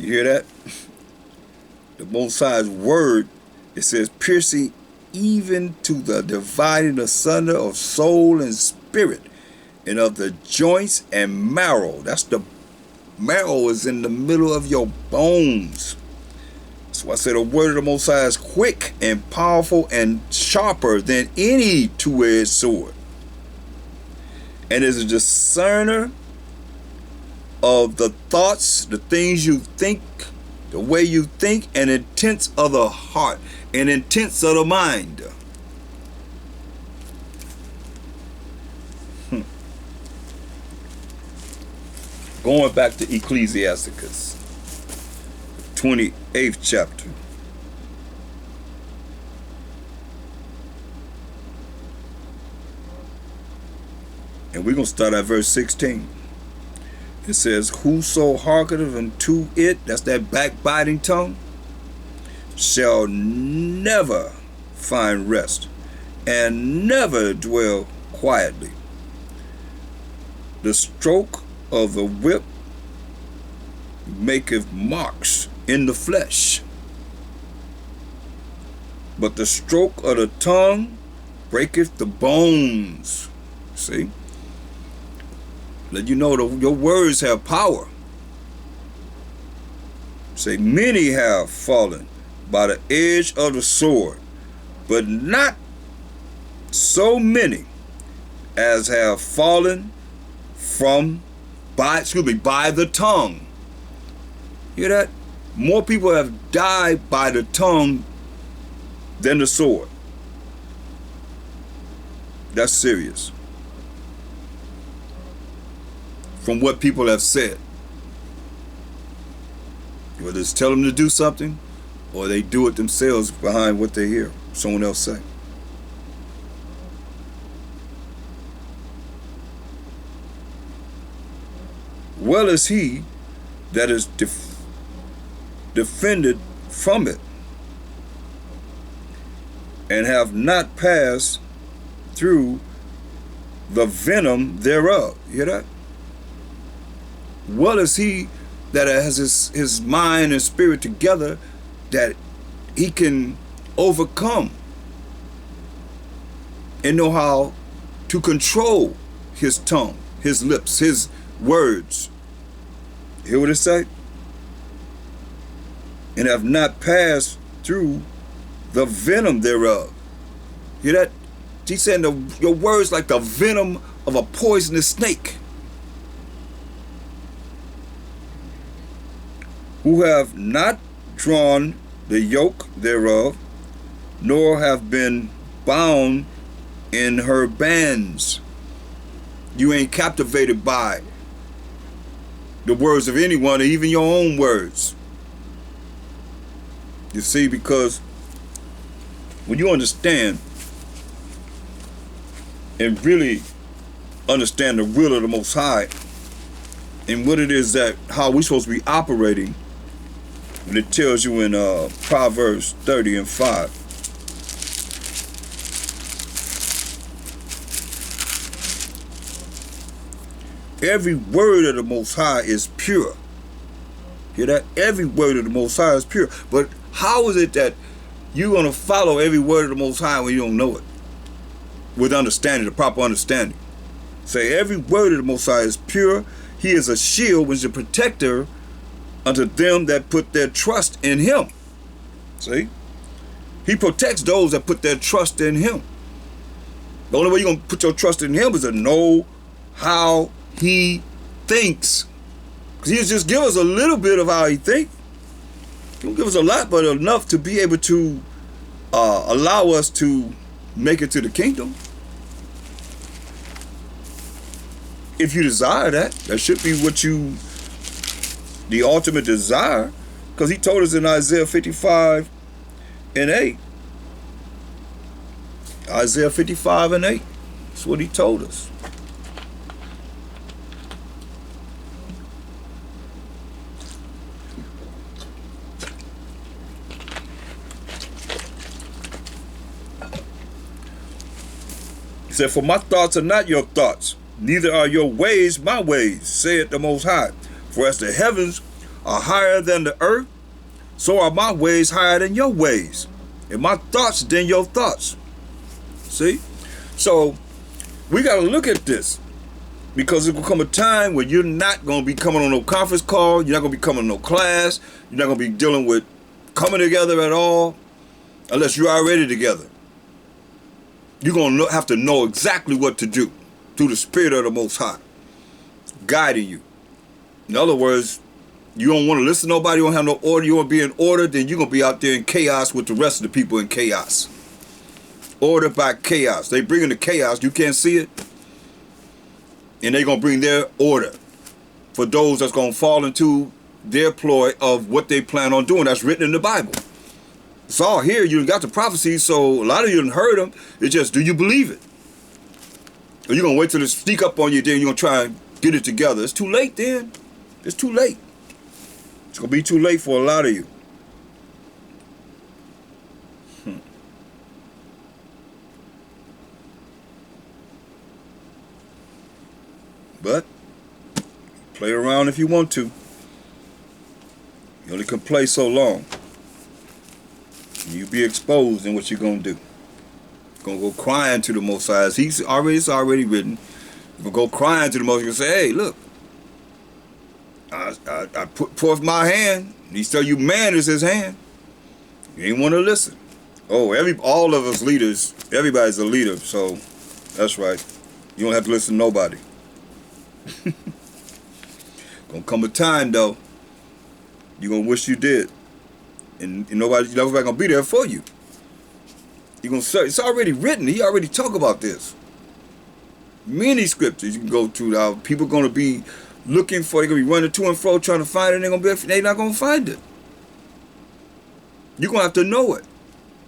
You hear that? The Most High's word, it says, piercing even to the dividing asunder of soul and spirit, and of the joints and marrow. That's the marrow is in the middle of your bones. That's why I said the word of the Most High is quick and powerful and sharper than any two-edged sword, and is a discerner of the thoughts, the things you think, the way you think, and intents of the heart, and intents of the mind. Going back to Ecclesiasticus, 28th chapter. And we're going to start at verse 16. It says, whoso hearkeneth unto it, that's that backbiting tongue, shall never find rest, and never dwell quietly. The stroke of the whip maketh marks in the flesh, but the stroke of the tongue breaketh the bones. See? Let you know your words have power. Say, many have fallen by the edge of the sword, but not so many as have fallen by the tongue. Hear that? More people have died by the tongue than the sword. That's serious. From what people have said. Whether it's tell them to do something, or they do it themselves behind what they hear someone else say. Well is he that is defended from it, and have not passed through the venom thereof. You hear that? Well is he that has his mind and spirit together, that he can overcome and know how to control his tongue, his lips, his words. Hear what it say? And have not passed through the venom thereof. Hear that? He's saying your words like the venom of a poisonous snake. Who have not drawn the yoke thereof, nor have been bound in her bands. You ain't captivated by the words of anyone, or even your own words. You see, because when you understand and really understand the will of the Most High and what it is that, how we're supposed to be operating, when it tells you in Proverbs 30 and 5. Every word of the Most High is pure. Hear that? Every word of the Most High is pure. But how is it that you're going to follow every word of the Most High when you don't know it? With understanding, the proper understanding. Say, every word of the Most High is pure. He is a shield, which is a protector unto them that put their trust in him. See? He protects those that put their trust in him. The only way you're going to put your trust in him is to know how he thinks. Because he'll just give us a little bit of how he thinks. He won't give us a lot, but enough to be able to allow us to make it to the kingdom. If you desire that, that should be what you, the ultimate desire. Because he told us in Isaiah 55 and 8. Isaiah 55 and 8. That's what he told us. He said, for my thoughts are not your thoughts, neither are your ways my ways, saith the Most High. For as the heavens are higher than the earth, so are my ways higher than your ways, and my thoughts than your thoughts. See? So we got to look at this, because there will come a time when you're not going to be coming on no conference call, you're not going to be coming on no class, you're not going to be dealing with coming together at all, unless you're already together. You're going to have to know exactly what to do through the Spirit of the Most High, guiding you. In other words, you don't want to listen to nobody, you don't have no order, you want to be in order, then you're going to be out there in chaos with the rest of the people in chaos. Order by chaos. They bring in the chaos, you can't see it, and they're going to bring their order for those that's going to fall into their ploy of what they plan on doing. That's written in the Bible. It's all here. You got the prophecies, so a lot of you done heard them. It's just, do you believe it? Or you going to wait till it sneak up on you, then you're going to try and get it together. It's too late then. It's too late. It's going to be too late for a lot of you. But play around if you want to. You only can play so long. You be exposed in what you're going to do. You're going to go crying to the Most High. It's already written. You're going to go crying to the Most High. You're going to say, hey, look. I put forth my hand. He tell you man is his hand. You ain't want to listen. Oh, all of us leaders, everybody's a leader. So that's right. You don't have to listen to nobody. Gonna come a time though, you're gonna wish you did, and nobody gonna be there for you. You're gonna say it's already written. He already talk about this. Many scriptures you can go to. People gonna be looking for. They're gonna be running to and fro trying to find it. They're not gonna find it. You're gonna have to know it.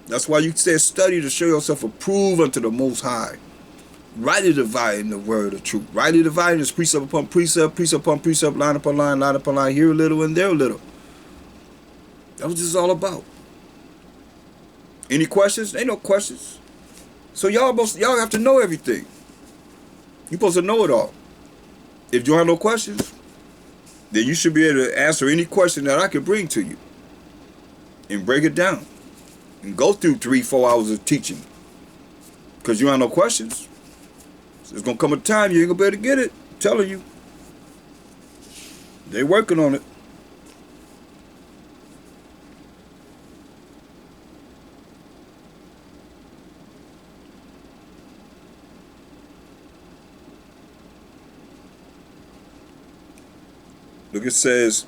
That's why you say study to show yourself approved unto the Most High. Rightly dividing the word of truth. Rightly dividing is precept upon precept, precept upon precept, line upon line upon line, here a little and there a little. That's what this is all about. Any questions? Ain't no questions. So y'all have to know everything. You're supposed to know it all. If you don't have no questions, then you should be able to answer any question that I can bring to you. And break it down. And go through 3-4 hours of teaching. Because you don't have no questions. There's going to come a time you ain't going to be able to get it. I'm telling you. They're working on it. Look, it says,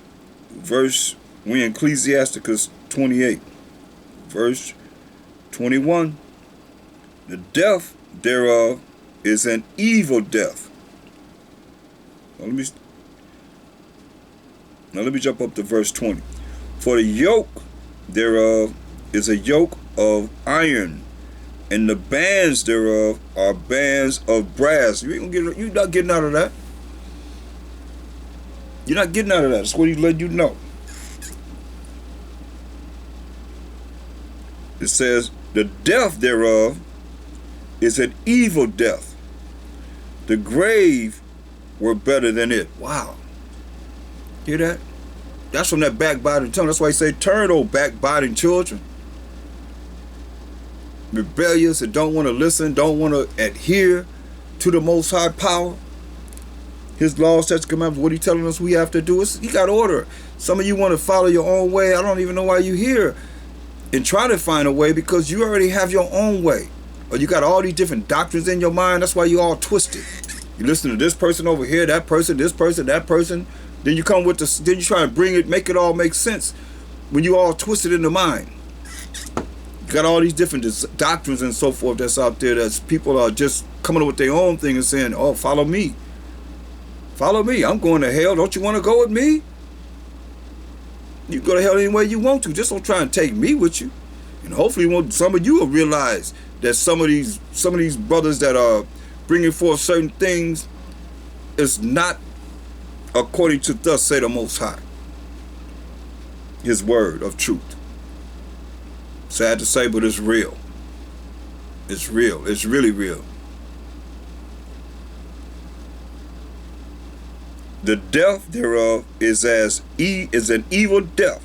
we in Ecclesiasticus 28, verse 21. The death thereof is an evil death. Now let me jump up to verse 20. For the yoke thereof is a yoke of iron, and the bands thereof are bands of brass. You're not getting out of that. You're not getting out of that. That's what he let you know. It says, the death thereof is an evil death. The grave were better than it. Wow. Hear that? That's from that backbiting tongue. That's why he say, turn, O backbiting children. Rebellious and don't want to listen, don't want to adhere to the Most High power. His laws, statutes, commandments, what he telling us we have to do. He got order. Some of you want to follow your own way. I don't even know why you're here and try to find a way, because you already have your own way. Or you got all these different doctrines in your mind. That's why you all twisted. You listen to this person over here, that person, this person, that person. Then you come with this. Then you try and bring it, make it all make sense. When you all twisted in the mind, you got all these different doctrines and so forth that's out there. That's people are just coming up with their own thing and saying, "Oh, follow me. Follow me. I'm going to hell. Don't you want to go with me? You go to hell any way you want to. Just don't try and take me with you." And hopefully, some of you will realize that some of these brothers that are bringing forth certain things is not according to thus say the Most High, His word of truth. Sad to say, but it's real. It's real. It's really real. The death thereof is is an evil death.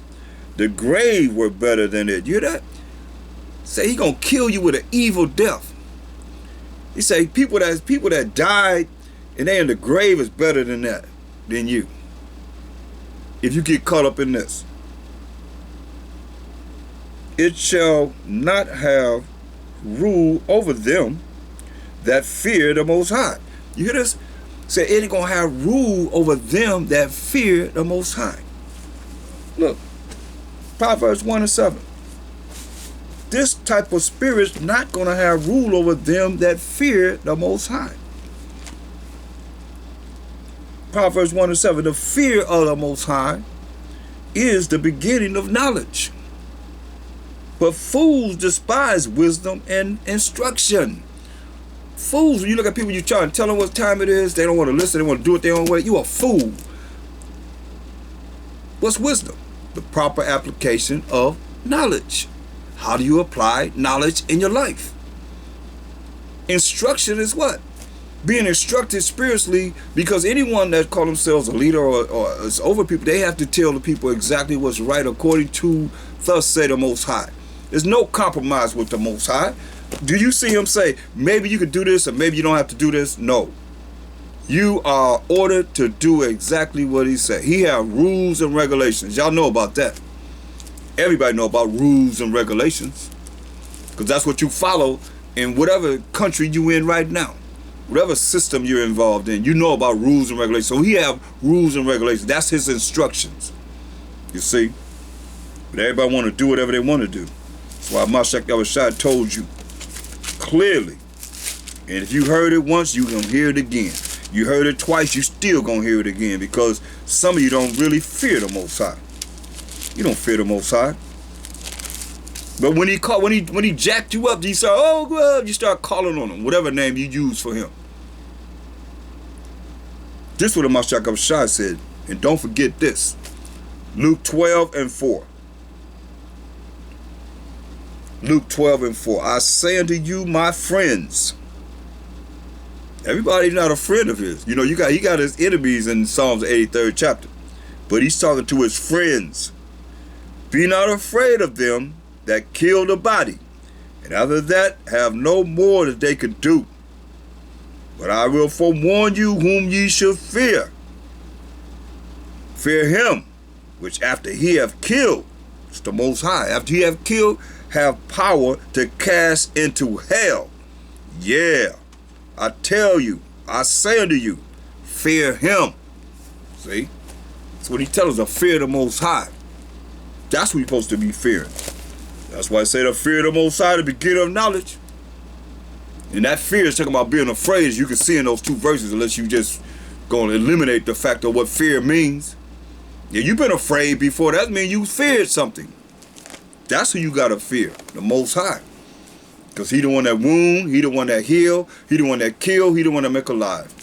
The grave were better than it. You hear that? Say he gonna kill you with an evil death. He say people that died and they in the grave is better than that, than you. If you get caught up in this. It shall not have rule over them that fear the Most High. You hear this? Say it ain't gonna have rule over them that fear the Most High. Look, Proverbs 1:7. This type of spirit's not gonna have rule over them that fear the Most High. Proverbs 1:7. The fear of the Most High is the beginning of knowledge. But fools despise wisdom and instruction. Fools, when you look at people, you try and tell them what time it is, they don't want to listen, they want to do it their own way. You a fool. What's wisdom? The proper application of knowledge. How do you apply knowledge in your life? Instruction is what? Being instructed spiritually, because anyone that call themselves a leader or is over people, they have to tell the people exactly what's right according to thus say the Most High. There's no compromise with the Most High. Do you see him say, maybe you could do this or maybe you don't have to do this? No. You are ordered to do exactly what he said. He have rules and regulations. Y'all know about that. Everybody know about rules and regulations, because that's what you follow in whatever country you in right now. Whatever system you're involved in, you know about rules and regulations. So he have rules and regulations. That's his instructions. You see? But everybody want to do whatever they want to do. That's why Mashiach Yahushua told you clearly. And if you heard it once, you gonna hear it again. You heard it twice, you still gonna hear it again, because some of you don't really fear the Most High. You don't fear the Most High. But when he jacked you up, you say, oh God, you start calling on him, whatever name you use for him. This is what the Mashiach Yahushua said. And don't forget this. Luke 12:4. Luke 12:4. I say unto you, my friends. Everybody's not a friend of his. You know, he got his enemies in Psalms 83rd chapter. But he's talking to his friends. Be not afraid of them that kill the body, and after that have no more that they could do. But I will forewarn you whom ye should fear. Fear him, which after he have killed, it's the Most High, after he have killed, have power to cast into hell. Yeah, I tell you, I say unto you, fear him. See? That's what he tells us, to fear the Most High. That's what you're supposed to be fearing. That's why I say the fear of the Most High, the beginning of knowledge. And that fear is talking about being afraid, as you can see in those two verses, unless you just go and eliminate the fact of what fear means. Yeah, you've been afraid before. That means you feared something. That's who you got to fear, the Most High. Because he the one that wound, he the one that heal, he the one that kill, he the one that make alive.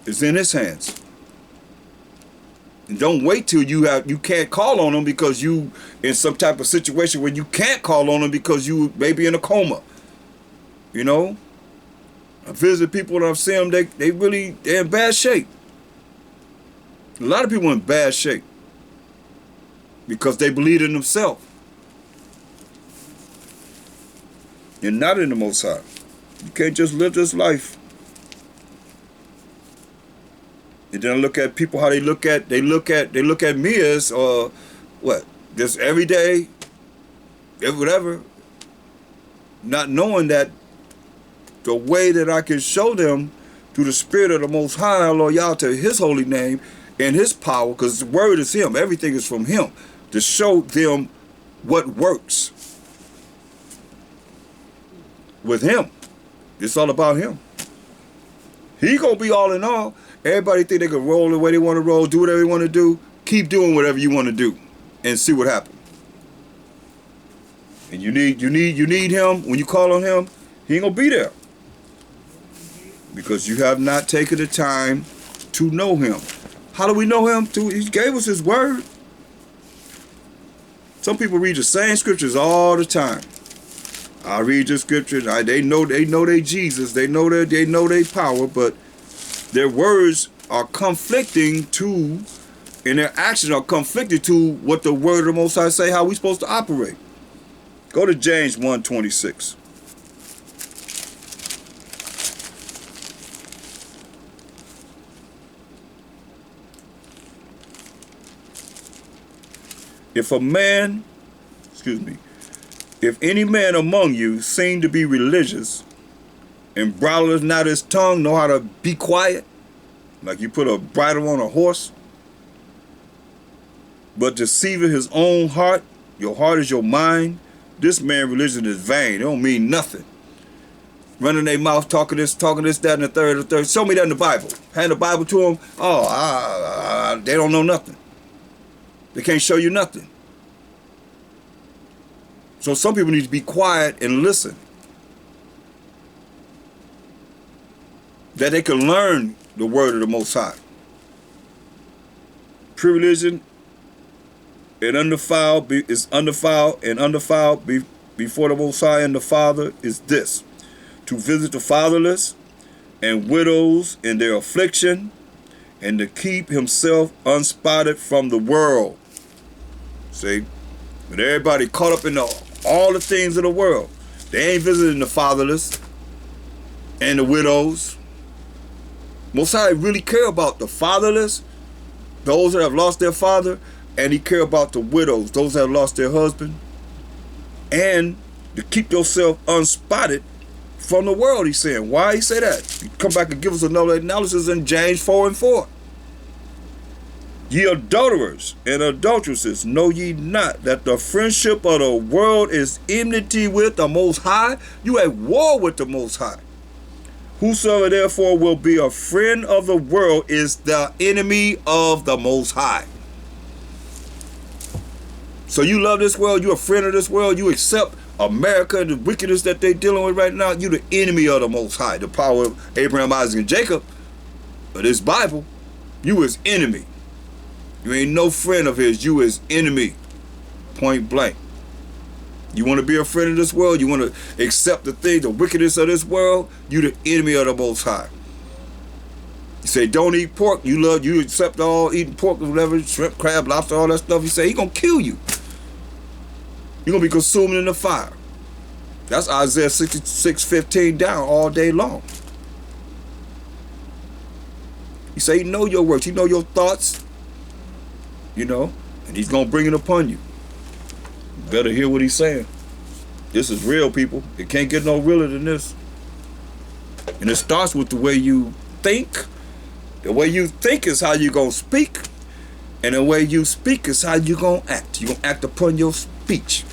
It's in his hands. And don't wait till you can't call on him because you in some type of situation where you can't call on him because you may be in a coma. You know? I visit people and I've seen them, they're in bad shape. A lot of people in bad shape because they believe in themselves. You're not in the Most High. You can't just live this life. And then look at people how they look at me as what? Just every day, whatever. Not knowing that the way that I can show them through the Spirit of the Most High, loyal to his holy name and his power, because the word is him, everything is from him, to show them what works. With him. It's all about him. He gonna be all in all. Everybody think they can roll the way they want to roll, do whatever they want to do. Keep doing whatever you want to do and see what happens. And you need him. When you call on him, he ain't gonna be there. Because you have not taken the time to know him. How do we know him? He gave us his word. Some people read the same scriptures all the time. I read the scriptures. They know they Jesus. They know their power, but their words are conflicting to, and their actions are conflicted to what the word of the Most High say how we supposed to operate. Go to James 1:26. If any man among you seem to be religious and bridleth not his tongue, know how to be quiet, like you put a bridle on a horse, but deceiveth his own heart, your heart is your mind, this man religion is vain. It don't mean nothing. Running their mouth, talking this, that, and the third. Show me that in the Bible. Hand the Bible to them. Oh, they don't know nothing. They can't show you nothing. So some people need to be quiet and listen, that they can learn the word of the Most High. Pure religion and undefiled before the Most High and the Father is this: to visit the fatherless and widows in their affliction, and to keep himself unspotted from the world. See, but everybody caught up in all the things of the world. They ain't visiting the fatherless and the widows. Most High really care about the fatherless, those that have lost their father, and he care about the widows, those that have lost their husband, and to keep yourself unspotted from the world, he's saying. Why he say that? He come back and give us another analysis in James 4:4. Ye adulterers and adulteresses, know ye not that the friendship of the world is enmity with the Most High? You at war with the Most High. Whosoever therefore will be a friend of the world is the enemy of the Most High. So you love this world, you're a friend of this world, you accept America and the wickedness that they're dealing with right now, you're the enemy of the Most High. The power of Abraham, Isaac, and Jacob, but this Bible, you his enemy. You ain't no friend of his, you his enemy. Point blank. You want to be a friend of this world, you want to accept the wickedness of this world, you the enemy of the Most High. You say don't eat pork, you accept all eating pork, whatever, shrimp, crab, lobster, all that stuff. You say he gonna kill you. You're gonna be consumed in the fire. That's Isaiah 66:15 down all day long. He say he know your works, he know your thoughts, and he's gonna bring it upon you. You better hear what he's saying. This is real, people. It can't get no realer than this. And it starts with the way you think. The way you think is how you gonna speak, and the way you speak is how you gonna act. You gonna act upon your speech.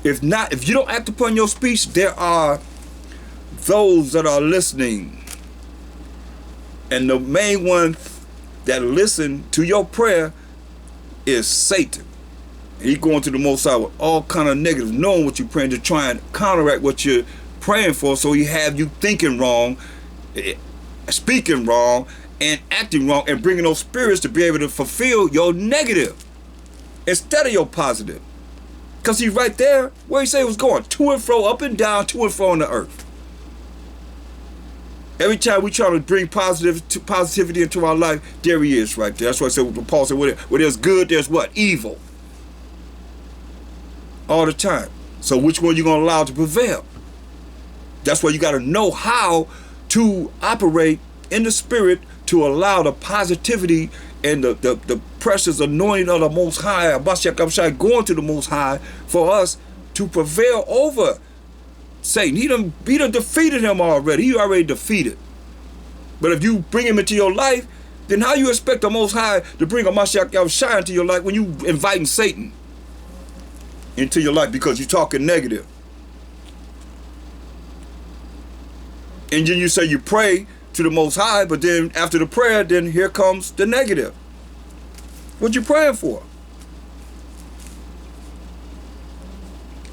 If you don't act upon your speech, there are those that are listening, and the main one that listen to your prayer is Satan. He going to the Most High with all kind of negative, knowing what you're praying, to try and counteract what you're praying for, so he have you thinking wrong, speaking wrong, and acting wrong, and bringing those spirits to be able to fulfill your negative instead of your positive. Because he's right there where he said he was going, to and fro, up and down, to and fro on the earth. Every time we try to bring positivity into our life, there he is right there. That's why I said, Paul said, where there's good, there's what? Evil. All the time. So which one you going to allow to prevail? That's why you got to know how to operate in the spirit to allow the positivity and the precious anointing of the Most High, going to the Most High, for us to prevail over Satan. He done defeated him already. He already defeated. But if you bring him into your life, then how you expect the Most High to bring a Mashiach Yahushua into your life when you inviting Satan into your life because you're talking negative? And then you say you pray to the Most High, but then after the prayer, then here comes the negative. What you praying for?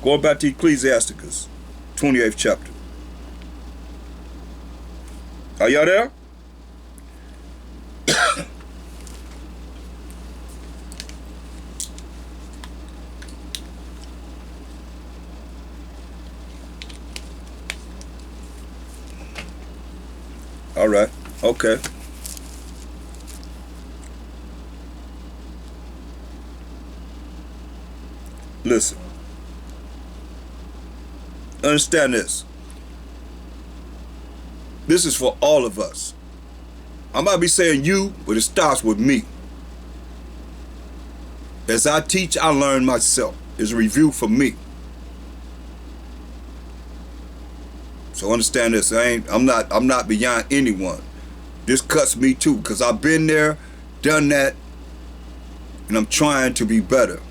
Going back to Ecclesiasticus, 28th chapter. Are y'all there? All right. Okay. Listen. Understand this. This is for all of us. I might be saying you, but it starts with me. As I teach, I learn myself. It's a review for me. So understand this. I'm not beyond anyone. This cuts me too, because I've been there, done that, and I'm trying to be better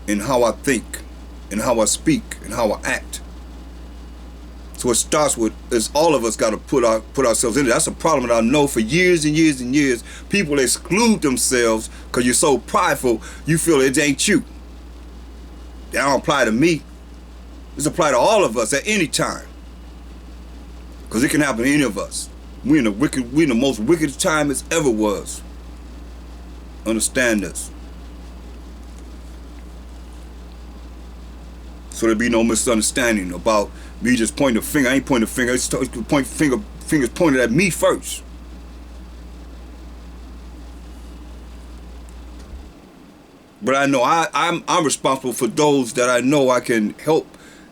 in how I think, in how I speak, and how I act. So it starts with, is all of us got to put ourselves in it. That's a problem that I know for years and years and years. People exclude themselves because you're so prideful, you feel it ain't you. That don't apply to me. This apply to all of us at any time. Because it can happen to any of us. We in the most wicked time it's ever was. Understand this. So there be no misunderstanding about me just pointing a finger. I ain't pointing a finger. It's fingers pointed at me first. But I know I'm responsible for those that I know I can help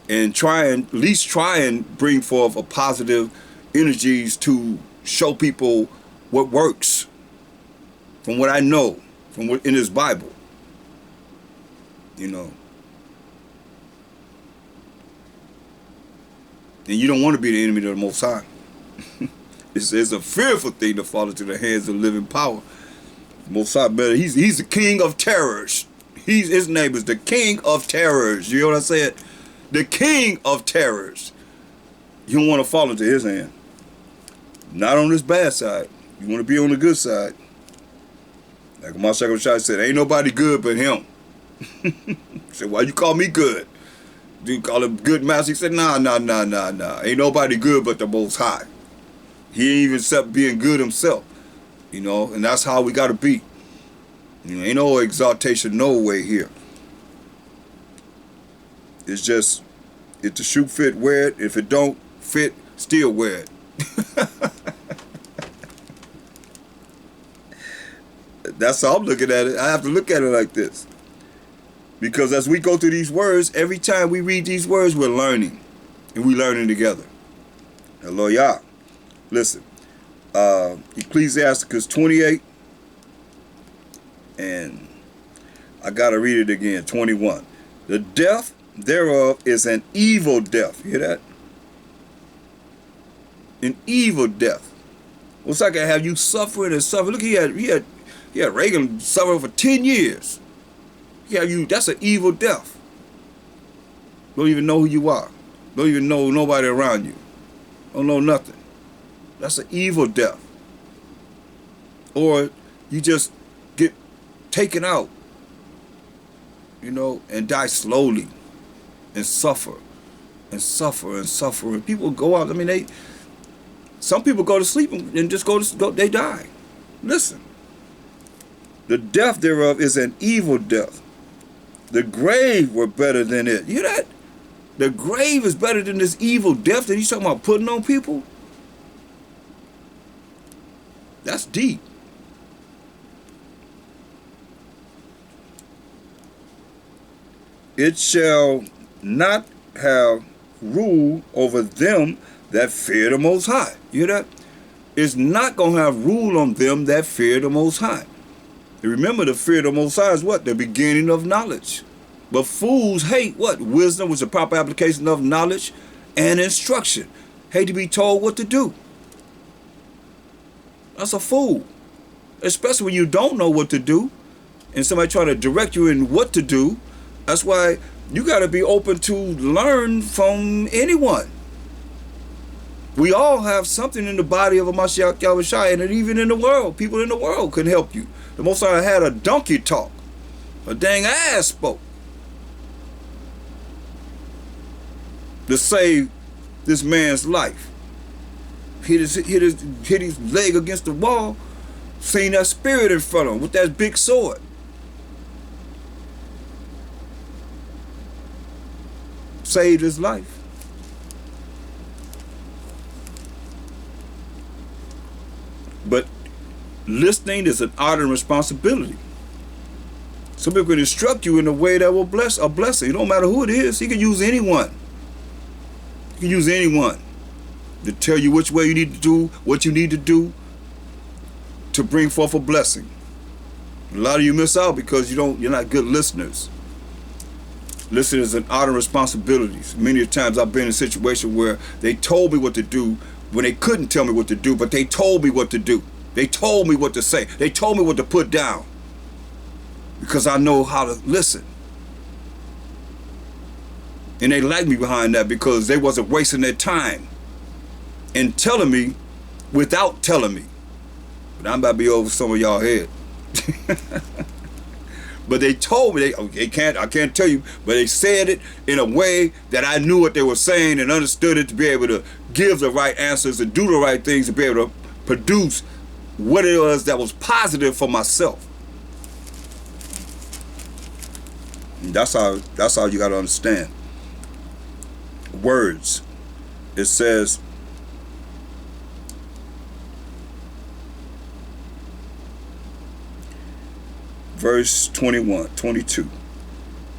and at least try and bring forth a positive energies to show people what works from what I know from what in this Bible. You know. And you don't want to be the enemy of the Most High. It's a fearful thing to fall into the hands of living power. The Most High better. He's the king of terrors. His name is the king of terrors. You know what I said? The king of terrors. You don't want to fall into his hand. Not on this bad side. You want to be on the good side. Like my second shot said, ain't nobody good but him. He said, why you call me good? Do you call him good master? He said, nah. Ain't nobody good but the Most High. He ain't even accept being good himself. You know, and that's how we got to be. You know, ain't no exaltation no way here. It's just, if the shoe fit, wear it. If it don't fit, still wear it. That's how I'm looking at it. I have to look at it like this. Because as we go through these words, every time we read these words, we're learning. And we're learning together. Hello, y'all. Listen. Ecclesiasticus 28. And I got to read it again. 21. The death thereof is an evil death. Hear that? An evil death. What's like I have you suffering and suffering? Look, he had Reagan suffering for 10 years. That's an evil death. Don't even know who you are. Don't even know nobody around you. Don't know nothing. That's an evil death. Or you just get taken out, you know, and die slowly and suffer and suffer and suffer. And people go out, I mean, some people go to sleep and just they die. Listen. The death thereof is an evil death. The grave were better than it. You hear that? The grave is better than this evil death that he's talking about putting on people. That's deep. It shall not have rule over them that fear the Most High. You hear that? It's not going to have rule on them that fear the Most High. And remember, the fear of the Most High is what? The beginning of knowledge. But fools hate what? Wisdom, which is the proper application of knowledge and instruction. Hate to be told what to do. That's a fool. Especially when you don't know what to do and somebody trying to direct you in what to do. That's why you got to be open to learn from anyone. We all have something in the body of a Mashiach Yahushua, and even in the world, people in the world can help you. The Most High had a donkey talk. A dang ass spoke. To save this man's life. Hit his leg against the wall, seen that spirit in front of him with that big sword. Saved his life. But listening is an art and responsibility. Some people can instruct you in a way that will bless a blessing. It don't matter who it is. He can use anyone. He can use anyone to tell you which way you need to do, what you need to do to bring forth a blessing. A lot of you miss out because you're not good listeners. Listening is an honor and responsibilities. Many times I've been in a situation where they told me what to do when they couldn't tell me what to do, but they told me what to do. They told me what to say. They told me what to put down because I know how to listen. And they like me behind that because they wasn't wasting their time in telling me without telling me. But I'm about to be over some of y'all head. But they told me I can't tell you, but they said it in a way that I knew what they were saying and understood it to be able to give the right answers and do the right things to be able to produce what it was that was positive for myself. And that's how you got to understand words. It says, verse 22,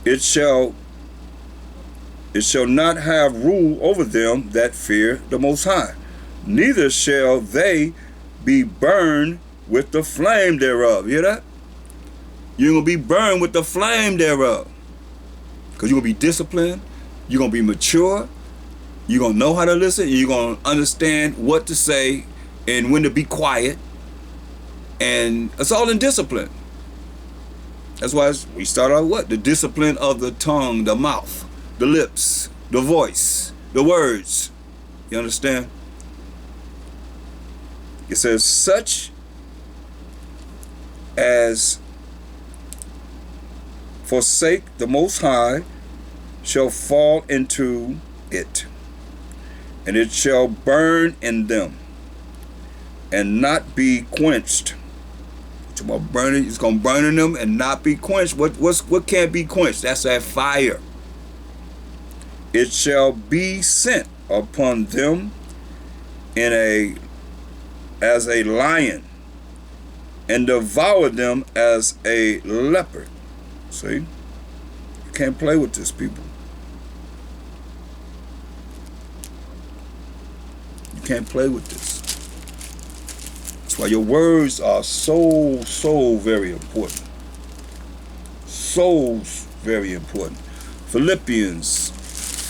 it shall not have rule over them that fear the Most High, neither shall they be burned with the flame thereof. You hear that? You're going to be burned with the flame thereof. Because you're going to be disciplined, you're going to be mature, you're going to know how to listen, and you're going to understand what to say and when to be quiet. And it's all in discipline. That's why we start out what? The discipline of the tongue, the mouth, the lips, the voice, the words. You understand? It says, such as forsake the Most High shall fall into it, and it shall burn in them, and not be quenched. It's about burning. It's gonna burn in them and not be quenched. What can't be quenched? That's that fire. It shall be sent upon them as a lion, and devour them as a leopard. See? You can't play with this, people. You can't play with this. That's why your words are so very important. So very important. Philippians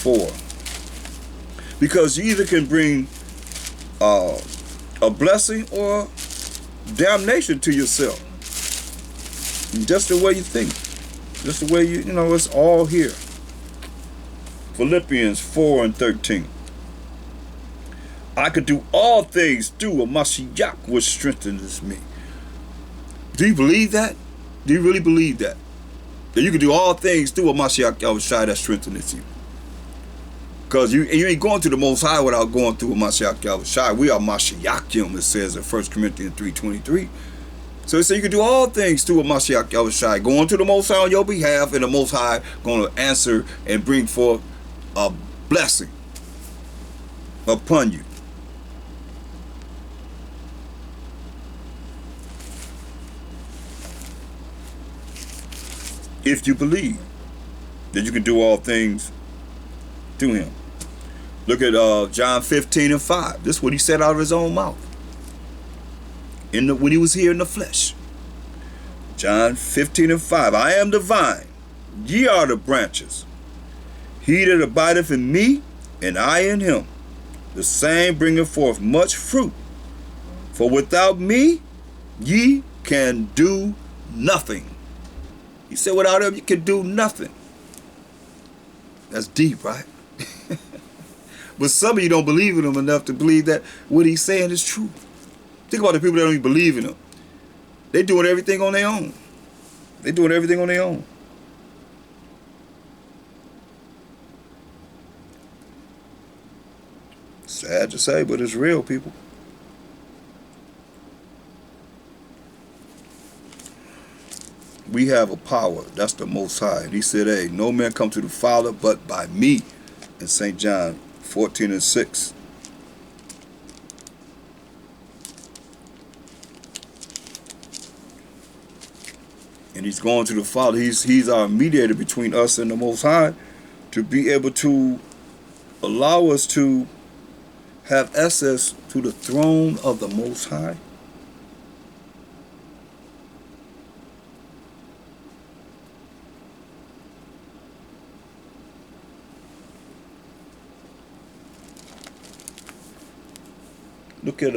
4. Because you either can bring a blessing or damnation to yourself. Just the way you think. Just the way it's all here. Philippians 4:13. I could do all things through a Mashiach which strengthens me. Do you believe that? Do you really believe that? That you can do all things through a Mashiach Yahushua that strengthens you? Because you ain't going to the Most High without going through a Mashiach Yahushua. We are Mashiachim, it says in 1 Corinthians 3:23. So it says you can do all things through a Mashiach Yahushua. Going to the Most High on your behalf, and the Most High going to answer and bring forth a blessing upon you. If you believe that you can do all things through him. Look at John 15:5. This is what he said out of his own mouth when he was here in the flesh. John 15:5. I am the vine, ye are the branches. He that abideth in me, and I in him, the same bringeth forth much fruit. For without me, ye can do nothing. He said without him, you can do nothing. That's deep, right? But some of you don't believe in him enough to believe that what he's saying is true. Think about the people that don't even believe in him. They're doing everything on their own. They're doing everything on their own. Sad to say, but it's real, people. We have a power. That's the Most High. And he said, hey, no man come to the Father but by me. In St. John 14:6. And he's going to the Father. He's our mediator between us and the Most High, to be able to allow us to have access to the throne of the Most High. Look at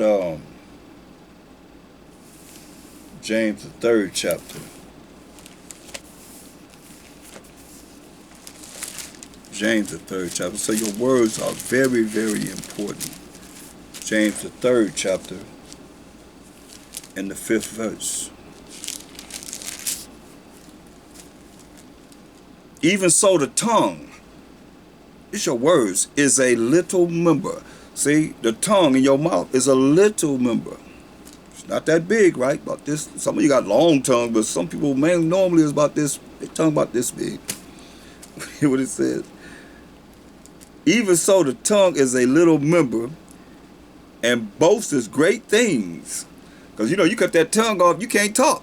James, the 3rd chapter. James, the 3rd chapter. So your words are very, very important. James, the 3rd chapter, and the 5th verse. Even so, the tongue, it's your words, is a little member. See, the tongue in your mouth is a little member. It's not that big, right? About this. Some of you got long tongue, but some people, man, normally is about this. They tongue about this big. Hear what it says? Even so, the tongue is a little member, and boasts great things. Because, you cut that tongue off, you can't talk.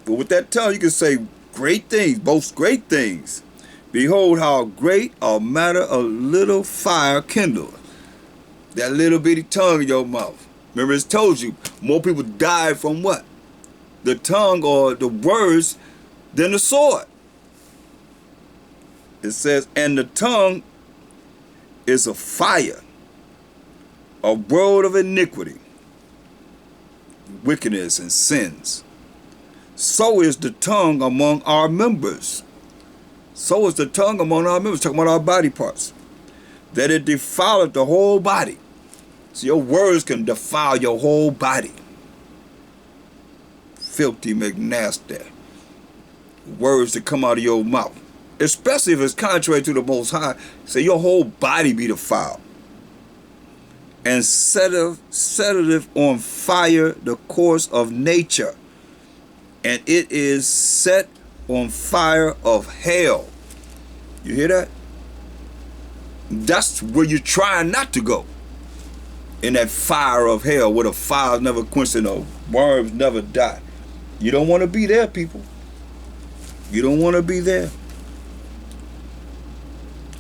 But with that tongue, you can say great things, boast great things. Behold, how great a matter a little fire kindled. That little bitty tongue in your mouth. Remember, it's told you, more people die from what? The tongue or the words than the sword. It says, and the tongue is a fire, a world of iniquity, wickedness, and sins. So is the tongue among our members. So is the tongue among our members, talking about our body parts, that it defileth the whole body. So your words can defile your whole body. Filthy McNasty. Words that come out of your mouth. Especially if it's contrary to the Most High. So your whole body be defiled. And setteth on fire the course of nature. And it is set on fire of hell. You hear that? That's where you're trying not to go. In that fire of hell, where the fire never quench and the worms never die. You don't want to be there, people. You don't want to be there.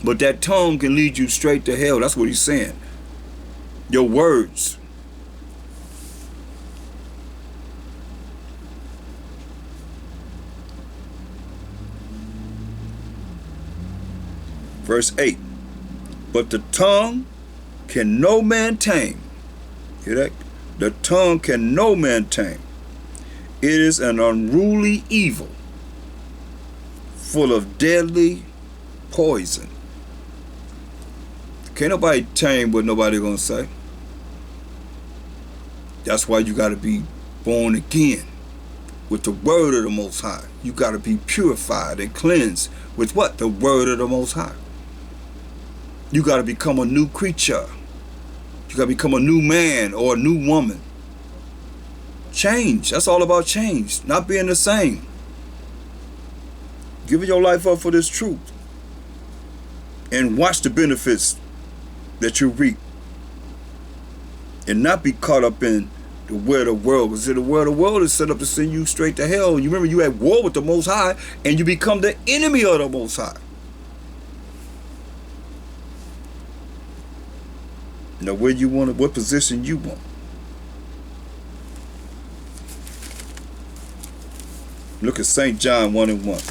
But that tongue can lead you straight to hell. That's what he's saying. Your words. Verse 8. But the tongue can no man tame. Hear that? The tongue can no man tame. It is an unruly evil, full of deadly poison. Can't nobody tame what nobody gonna say. That's why you gotta be born again with the word of the Most High. You gotta be purified and cleansed with what? The word of the Most High. You gotta become a new creature. You gotta become a new man or a new woman. Change. That's all about change. Not being the same. Giving your life up for this truth. And watch the benefits that you reap. And not be caught up in the way of the world. Because the way of the world is set up to send you straight to hell. You remember you at war with the Most High and you become the enemy of the Most High. Now where you want it, what position you want. Look at St. John 1:1.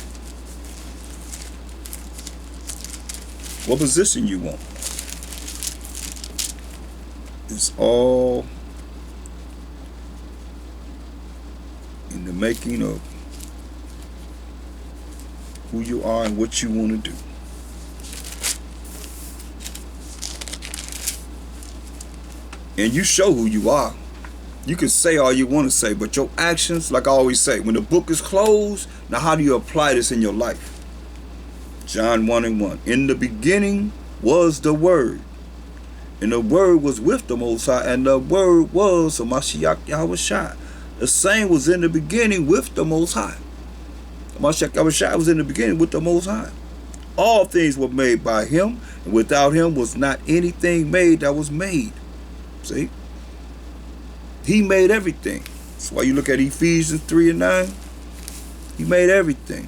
What position you want? It's all in the making of who you are and what you want to do. And you show who you are. You can say all you want to say, but your actions, like I always say, when the book is closed, now how do you apply this in your life? John 1:1. In the beginning was the Word, and the Word was with the Most High, and the Word was Mashiach Yahushua. The same was in the beginning with the Most High. Mashiach Yahushua was in the beginning with the Most High. All things were made by Him, and without Him was not anything made that was made. See? He made everything. That's why you look at Ephesians 3:9. He made everything.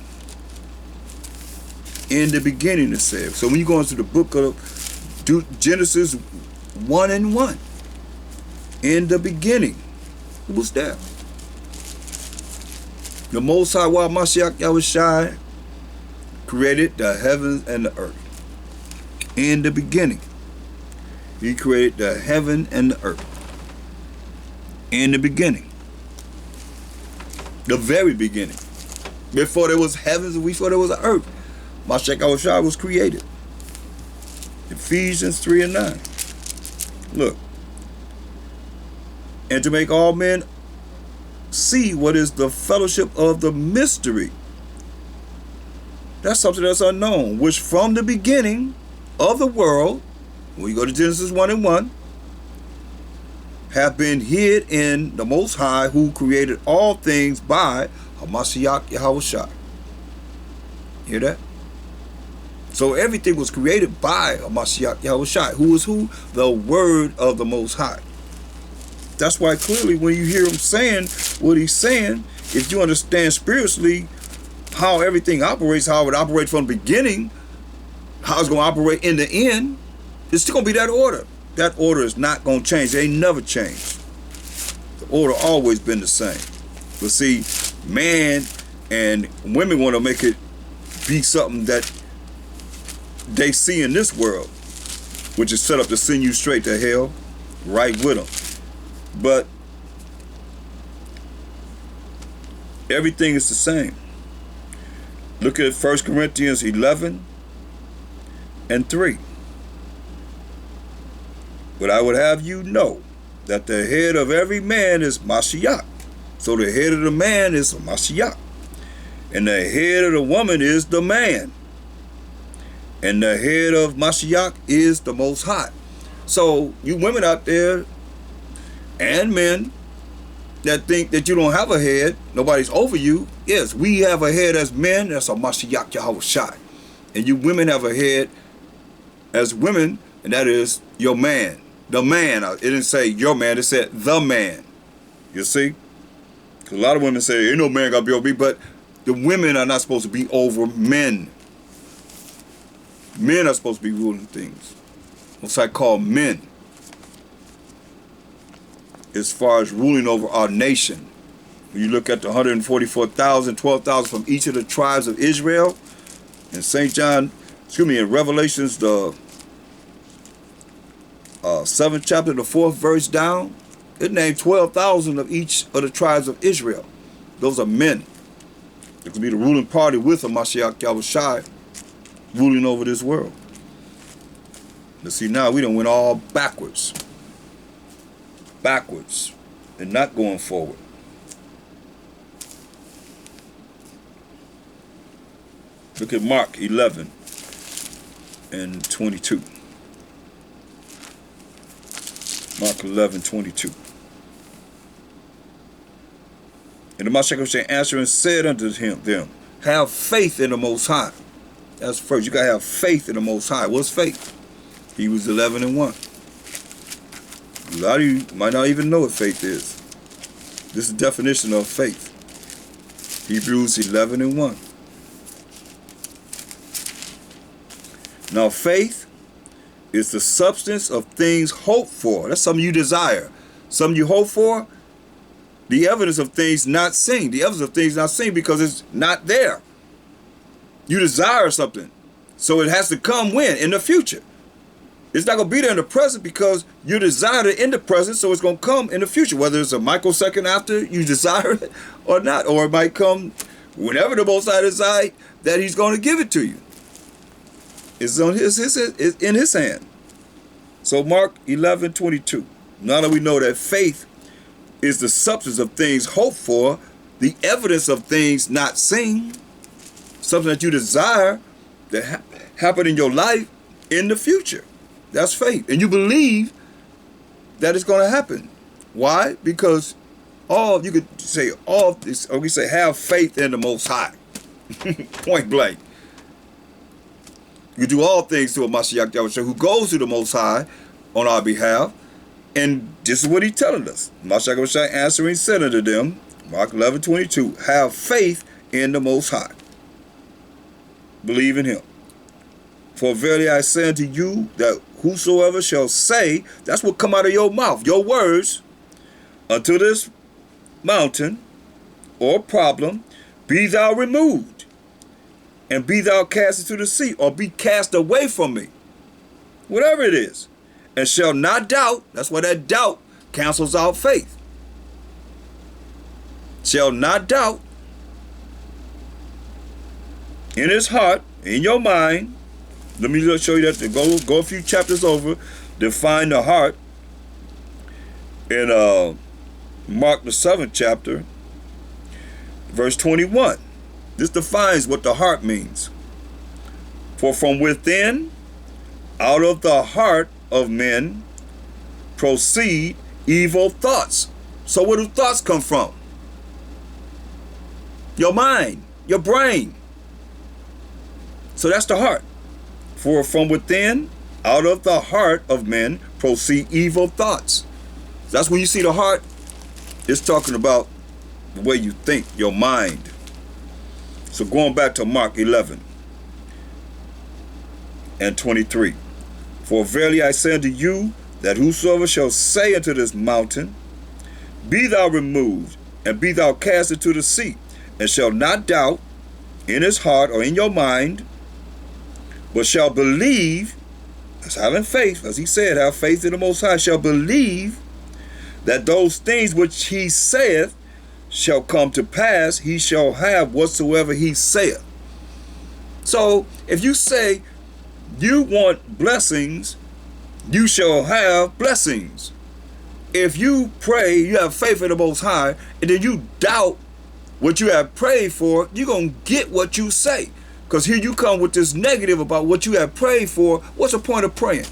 In the beginning, it says. So when you go into the book of Genesis 1:1, in the beginning, who was there? The Most High Mashiach Yahushua created the heavens and the earth. In the beginning, he created the heaven and the earth. In the beginning. The very beginning. Before there was heavens and before there was an earth, Mashiach Yahushua was created. Ephesians 3:9. Look. And to make all men see what is the fellowship of the mystery. That's something that's unknown, which from the beginning of the world, when you go to Genesis 1:1, have been hid in the Most High, who created all things by Hamashiach Yahushua. Hear that? So everything was created by Hamashiach Yahushua, who is who? The Word of the Most High. That's why clearly when you hear him saying what he's saying, if you understand spiritually how everything operates, how it operates from the beginning, how it's going to operate in the end, it's still going to be that order. That order is not going to change. It ain't never changed. The order always been the same. But see, man and women want to make it be something that they see in this world, which is set up to send you straight to hell, right with them. But everything is the same. Look at 1 Corinthians 11:3. But I would have you know that the head of every man is Mashiach. So the head of the man is Mashiach. And the head of the woman is the man. And the head of Mashiach is the Most High. So you women out there and men that think that you don't have a head, nobody's over you. Yes, we have a head as men, that's a Mashiach Yahushua. And you women have a head as women, and that is your man. The man. It didn't say your man, it said the man. You see? A lot of women say, ain't no man got to be over me, but the women are not supposed to be over men. Men are supposed to be ruling things. What's I call men? As far as ruling over our nation. When you look at the 144,000, 12,000 from each of the tribes of Israel, in in Revelations, the 7th chapter, the 4th verse down, it named 12,000 of each of the tribes of Israel. Those are men. It could be the ruling party with a Mashiach Yahushua ruling over this world. But see, now we done went all backwards. Backwards and not going forward. Look at Mark 11:22. Mark 11:22. And the Mashiach answered and said unto them, have faith in the Most High. That's first. You got to have faith in the Most High. What's faith? Hebrews 11:1. A lot of you might not even know what faith is. This is the definition of faith. Hebrews 11:1. Now faith is the substance of things hoped for. That's something you desire. Something you hope for. The evidence of things not seen. The evidence of things not seen because it's not there. You desire something. So it has to come when? In the future. It's not going to be there in the present because you desire it in the present, so it's going to come in the future, whether it's a microsecond after you desire it or not, or it might come whenever the Most High decide that he's going to give it to you. It's on it's in his hand. So Mark 11:22. Now that we know that faith is the substance of things hoped for, the evidence of things not seen, something that you desire to happen in your life in the future. That's faith. And you believe that it's going to happen. Why? Because you could say all this, or we say have faith in the Most High. Point blank. You do all things to a Mashiach Yahushua who goes to the Most High on our behalf. And this is what he's telling us. Mashiach Yahushua answering said unto them, Mark 11:22, have faith in the Most High. Believe in him. For verily I say unto you that whosoever shall say, that's what come out of your mouth, your words, unto this mountain or problem, be thou removed, and be thou cast into the sea, or be cast away from me, whatever it is, and shall not doubt, that's why that doubt cancels out faith, shall not doubt in his heart, in your mind. Let me just show you that, to go a few chapters over, define the heart in Mark the 7th chapter, verse 21. This defines what the heart means. For from within, out of the heart of men, proceed evil thoughts. So where do thoughts come from? Your mind, your brain. So that's the heart. For from within, out of the heart of men, proceed evil thoughts. That's when you see the heart, it's talking about the way you think, your mind. So going back to Mark 11 and 23. For verily I say unto you, that whosoever shall say unto this mountain, be thou removed, and be thou cast into the sea, and shall not doubt in his heart or in your mind, but shall believe, that's having faith, as he said, have faith in the Most High, shall believe that those things which he saith shall come to pass, he shall have whatsoever he saith. So if you say you want blessings, you shall have blessings. If you pray, you have faith in the Most High, and then you doubt what you have prayed for, you're going to get what you say. Because here you come with this negative about what you have prayed for. What's the point of praying?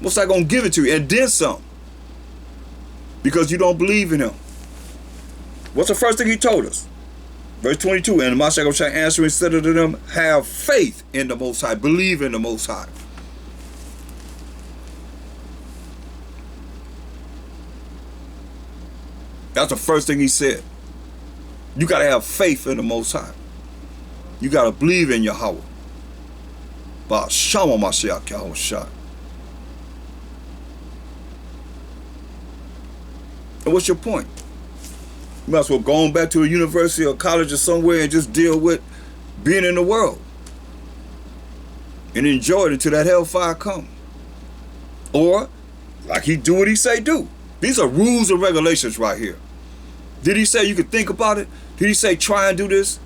What's that going to give it to you? And then some. Because you don't believe in him. What's the first thing he told us? Verse 22, and the Mashiach shall answer and said unto them, have faith in the Most High. Believe in the Most High. That's the first thing he said. You got to have faith in the Most High. You got to believe in Yahweh. Ba'ashama Mashiach Yahushua. And what's your point? You might as well go on back to a university or college or somewhere and just deal with being in the world. And enjoy it until that hellfire come. Or, like he do what he say do. These are rules and regulations right here. Did he say you could think about it? Did he say try and do this?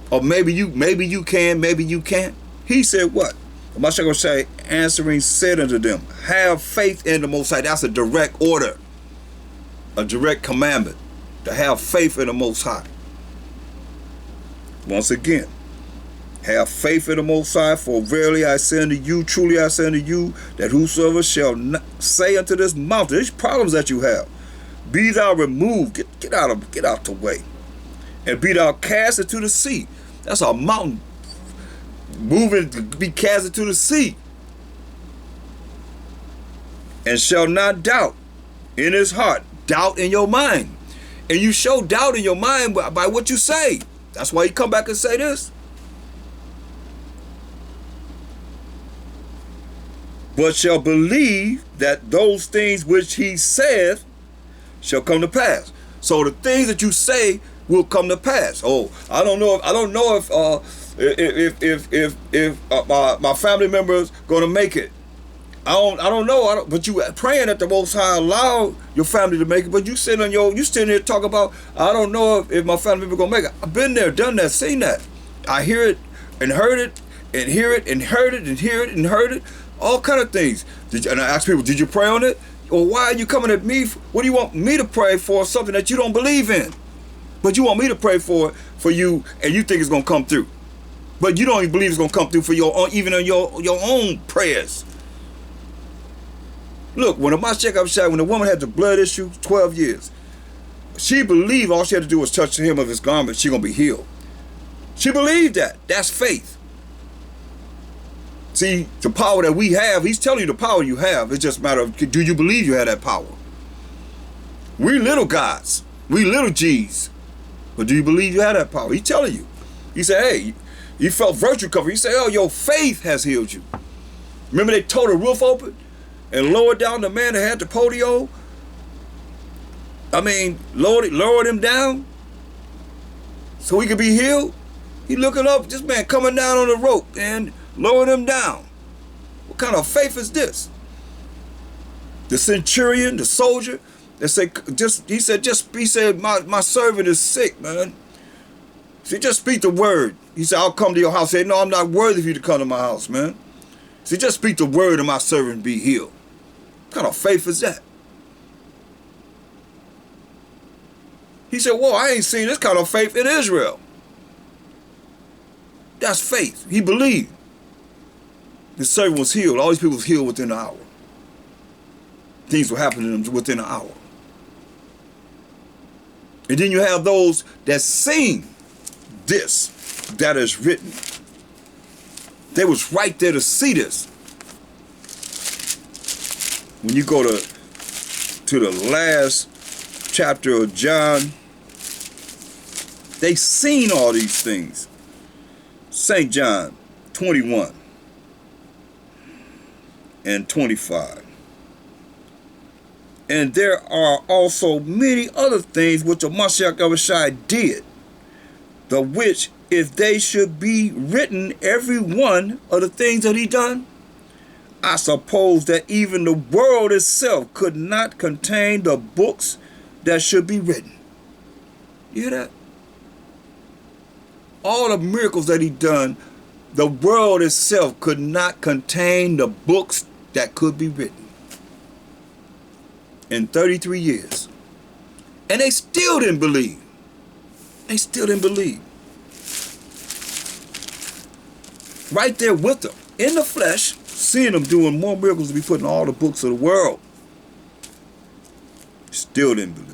Or maybe you can, maybe you can't. He said what? The Mashiach say, answering said unto them, have faith in the Most High. That's a direct order, a direct commandment, to have faith in the Most High. Once again, have faith in the Most High, for verily I say unto you, truly I say unto you, that whosoever shall say unto this mountain, these problems that you have, be thou removed, get out the way, and be thou cast into the sea. That's a mountain moving to be cast into the sea. And shall not doubt in his heart. Doubt in your mind. And you show doubt in your mind by what you say. That's why you come back and say this. But shall believe that those things which he saith shall come to pass. So the things that you say will come to pass. Oh, I don't know if my family member is going to make it. I don't know. But you praying that the Most High allow your family to make it. But you sitting here talking about, I don't know if my family member going to make it. I've been there, done that, seen that. I hear it and heard it and hear it and heard it and hear it and heard it. All kind of things. And I ask people, did you pray on it? Or why are you coming at me? What do you want me to pray for? Something that you don't believe in. But you want me to pray for you, and you think it's going to come through. But you don't even believe it's going to come through for your own, even in your own prayers. Look, when the woman had the blood issue, 12 years, she believed all she had to do was touch the hem of his garment, she's going to be healed. She believed that. That's faith. See, the power that we have, he's telling you the power you have. It's just a matter of, do you believe you have that power? We little gods. We little G's. But do you believe you have that power? He's telling you. He said, hey, you felt virtue cover. He said, oh, your faith has healed you. Remember they tore the roof open and lowered down the man that had the polio? I mean, lowered him down so he could be healed? He looking up, this man coming down on the rope and lowered him down. What kind of faith is this? The centurion, the soldier, they said, he said, my servant is sick, man. He said, just speak the word. He said, I'll come to your house. He said, no, I'm not worthy for you to come to my house, man. He said, just speak the word and my servant be healed. What kind of faith is that? He said, whoa, I ain't seen this kind of faith in Israel. That's faith. He believed. His servant was healed. All these people was healed within an hour. Things were happening to them within an hour. And then you have those that sing this that is written. They was right there to see this. When you go to the last chapter of John, they seen all these things. St. John 21 and 25. And there are also many other things which the Mashiach Yahushua did, the which, if they should be written, every one of the things that he done, I suppose that even the world itself could not contain the books that should be written. You hear that? All the miracles that he done, the world itself could not contain the books that could be written. In 33 years. And they still didn't believe. They still didn't believe. Right there with them, in the flesh, seeing them doing more miracles than we put in all the books of the world. Still didn't believe.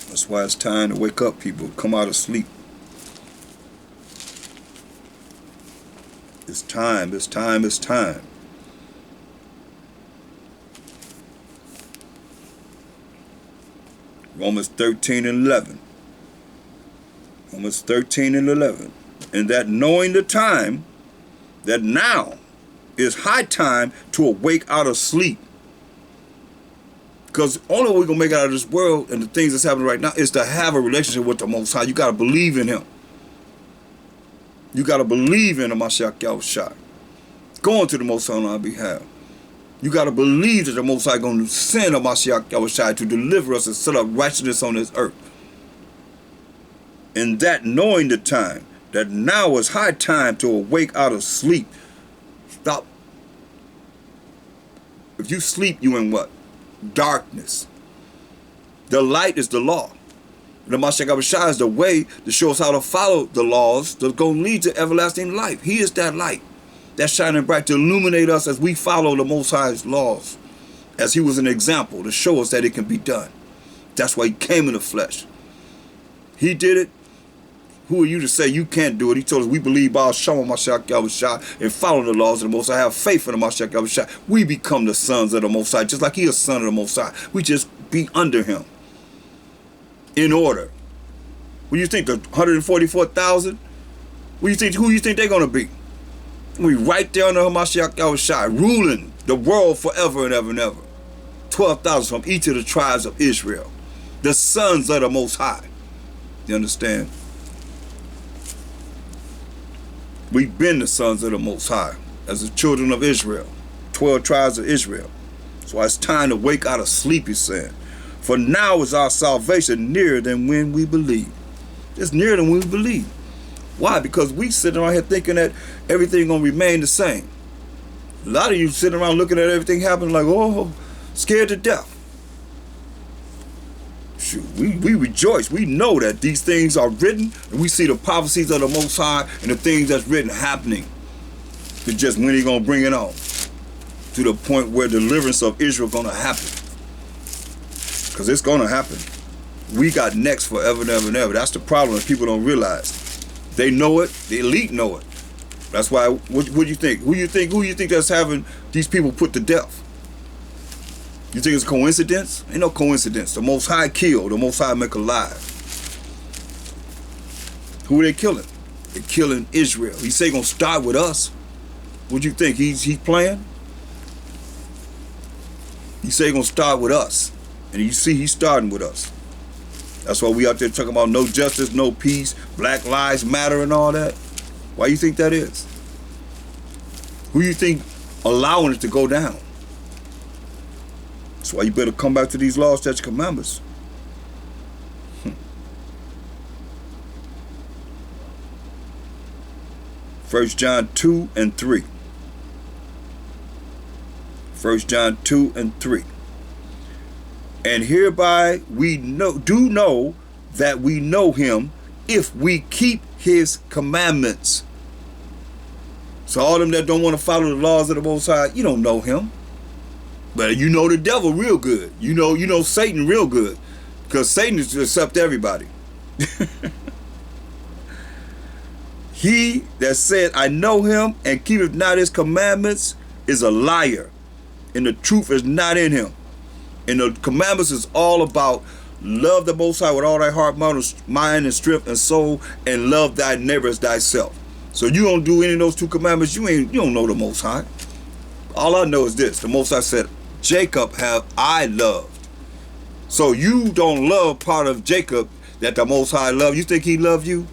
That's why it's time to wake up, people. Come out of sleep. It's time, it's time, it's time. Romans 13 and 11. Romans 13 and 11. And that knowing the time, that now is high time to awake out of sleep. Because only way we're going to make it out of this world and the things that's happening right now is to have a relationship with the Most High. You got to believe in him. You got to believe in the Mashiach Yahushua. Going to the Most High on our behalf. You got to believe that the Most High going to send a Mashiach Yahushua to deliver us and set up righteousness on this earth. And that knowing the time, that now is high time to awake out of sleep. Stop. If you sleep, you in what? Darkness. The light is the law. The Mashiach Yahushua is the way to show us how to follow the laws that's going to lead to everlasting life. He is that light that's shining bright to illuminate us as we follow the Most High's laws, as he was an example to show us that it can be done. That's why he came in the flesh. He did it. Who are you to say you can't do it? He told us we believe by Shama Mashiach Yahushua and follow the laws of the Most High, have faith in the Mashiach Yahushua. We become the sons of the Most High, just like he is son of the Most High. We just be under him. In order. What do you think, the 144,000? Who you think they're going to be? We right there under Mashiach Yahushua, ruling the world forever and ever and ever. 12,000 from each of the tribes of Israel. The sons of the Most High. You understand? We've been the sons of the Most High as the children of Israel. 12 tribes of Israel. So it's time to wake out of sleep, he's saying. For now is our salvation nearer than when we believe. It's nearer than when we believe. Why? Because we sitting around here thinking that everything gonna remain the same. A lot of you sitting around looking at everything happening like, oh, scared to death. Shoot, we rejoice. We know that these things are written, and we see the prophecies of the Most High and the things that's written happening. It's just when he's gonna bring it on to the point where deliverance of Israel gonna happen. Because it's going to happen. We got next forever and ever and ever. That's the problem that people don't realize. They know it. The elite know it. That's why, what do you think? Who you think that's having these people put to death? You think it's a coincidence? Ain't no coincidence. The Most High kill, the Most High make alive. Who are they killing? They're killing Israel. He say gonna start with us. What you think? He's playing? He say gonna start with us. And you see he's starting with us. That's why we out there talking about no justice, no peace, Black Lives Matter and all that. Why you think that is? Who you think allowing it to go down? That's why you better come back to these laws, statutes, commandments. 1 John 2 and 3. 1 John 2 and 3. And hereby we do know that we know him if we keep his commandments. So all them that don't want to follow the laws of the Most High, you don't know him. But you know the devil real good. You know Satan real good. Because Satan is to accept everybody. He that said, I know him and keepeth not his commandments is a liar. And the truth is not in him. And the commandments is all about love the Most High with all thy heart, mind, and strength and soul, and love thy neighbor as thyself. So you don't do any of those two commandments, you don't know the Most High. All I know is this: the Most High said, Jacob have I loved. So you don't love part of Jacob that the Most High loved. You think he loved you?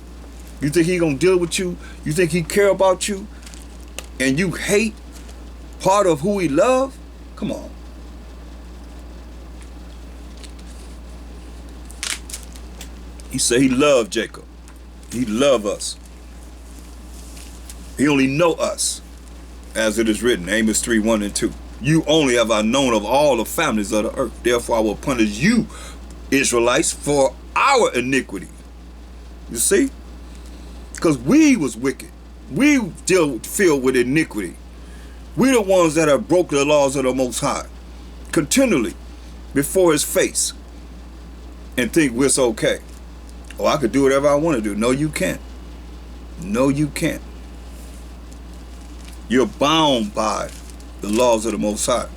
You think he gonna deal with you? You think he care about you? And you hate part of who he loved? Come on. He said he loved Jacob. He loved us. He only know us, as it is written, Amos 3, 1 and 2. You only have I known of all the families of the earth. Therefore I will punish you, Israelites, for our iniquity. You see? Because we was wicked. We still filled with iniquity. We the ones that have broken the laws of the Most High continually before his face and think we're so okay. Oh, I could do whatever I want to do. No, you can't. No, you can't. You're bound by the laws of the Most High.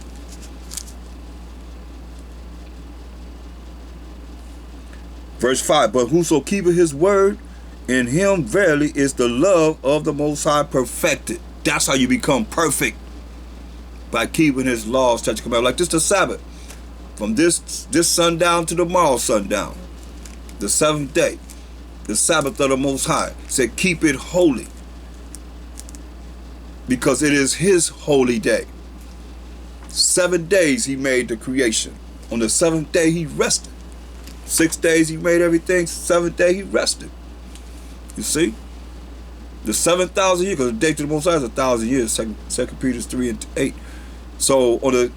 Verse 5, but whoso keepeth his word, in him verily is the love of the Most High perfected. That's how you become perfect. By keeping his laws, statutes, commandments. Like this the Sabbath. From this sundown to tomorrow sundown. The seventh day. The Sabbath of the Most High. Said keep it holy. Because it is his holy day. 7 days he made the creation. On the seventh day he rested. 6 days he made everything. 7th day he rested. You see? The 7,000 years, because the day to the Most High is 1,000 years. Second Peter 3 and 8. So on the